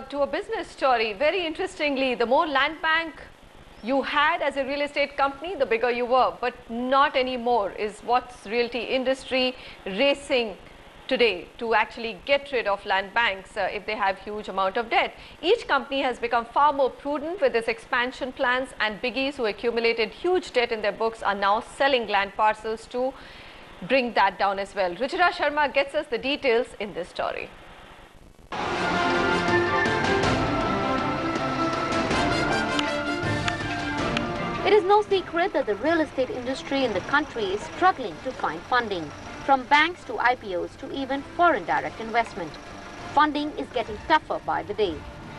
to a business story. Very interestingly, the more land bank you had as a real estate company, the bigger you were, but not anymore is what's realty industry racing today to actually get rid of land banks if they have huge amount of debt. Each company has become far more prudent with its expansion plans, and biggies who accumulated huge debt in their books are now selling land parcels to bring that down as well. Ruchira Sharma gets us the details in this story. It is no secret that the real estate industry in the country is struggling to find funding, from banks to IPOs to even foreign direct investment. Funding is getting tougher by the day.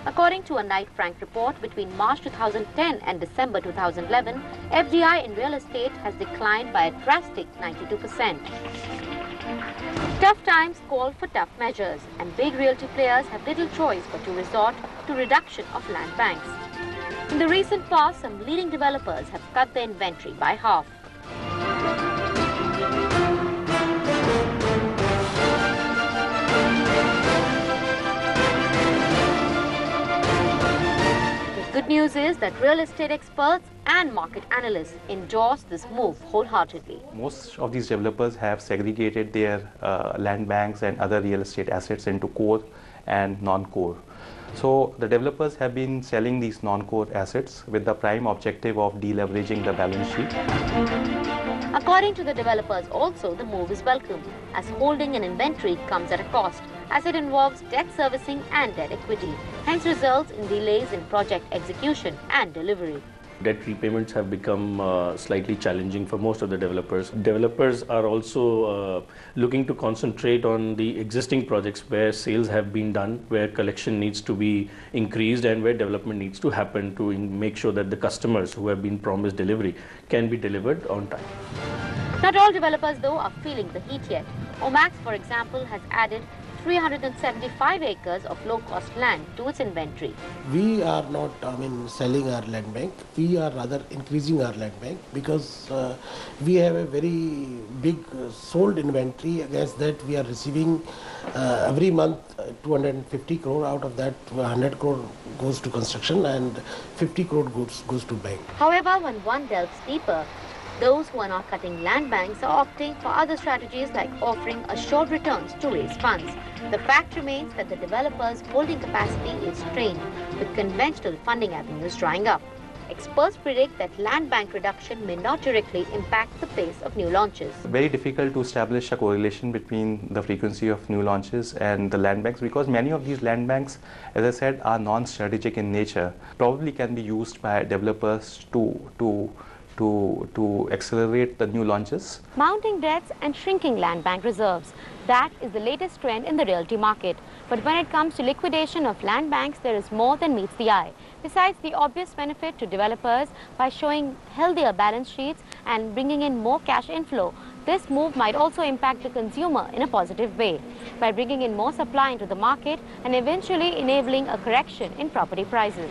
According to a Knight Frank report, between March 2010 and December 2011, FDI in real estate has declined by a drastic 92%. Tough times call for tough measures, and big realty players have little choice but to resort to reduction of land banks. In the recent past, some leading developers have cut their inventory by half. The good news is that real estate experts and market analysts endorse this move wholeheartedly. Most of these developers have segregated their land banks and other real estate assets into core and non-core. So the developers have been selling these non-core assets with the prime objective of deleveraging the balance sheet. According to the developers also, the move is welcome, as holding an inventory comes at a cost, as it involves debt servicing and debt equity, hence results in delays in project execution and delivery. Debt repayments have become slightly challenging for most of the developers. Developers are also looking to concentrate on the existing projects where sales have been done, where collection needs to be increased, and where development needs to happen to make sure that the customers who have been promised delivery can be delivered on time. Not all developers, though, are feeling the heat yet. Omax, for example, has added 375 acres of low-cost land to its inventory. We are not, selling our land bank. We are rather increasing our land bank because we have a very big sold inventory. Against that, we are receiving every month 250 crore. Out of that, 100 crore goes to construction and 50 crore goes to bank. However, when one delves deeper, those who are not cutting land banks are opting for other strategies like offering assured returns to raise funds. The fact remains that the developers' holding capacity is strained, with conventional funding avenues drying up. Experts predict that land bank reduction may not directly impact the pace of new launches. Very difficult to establish a correlation between the frequency of new launches and the land banks, because many of these land banks, as I said, are non-strategic in nature. Probably can be used by developers to accelerate the new launches. Mounting debts and shrinking land bank reserves. That is the latest trend in the realty market. But when it comes to liquidation of land banks, there is more than meets the eye. Besides the obvious benefit to developers by showing healthier balance sheets and bringing in more cash inflow, this move might also impact the consumer in a positive way by bringing in more supply into the market and eventually enabling a correction in property prices.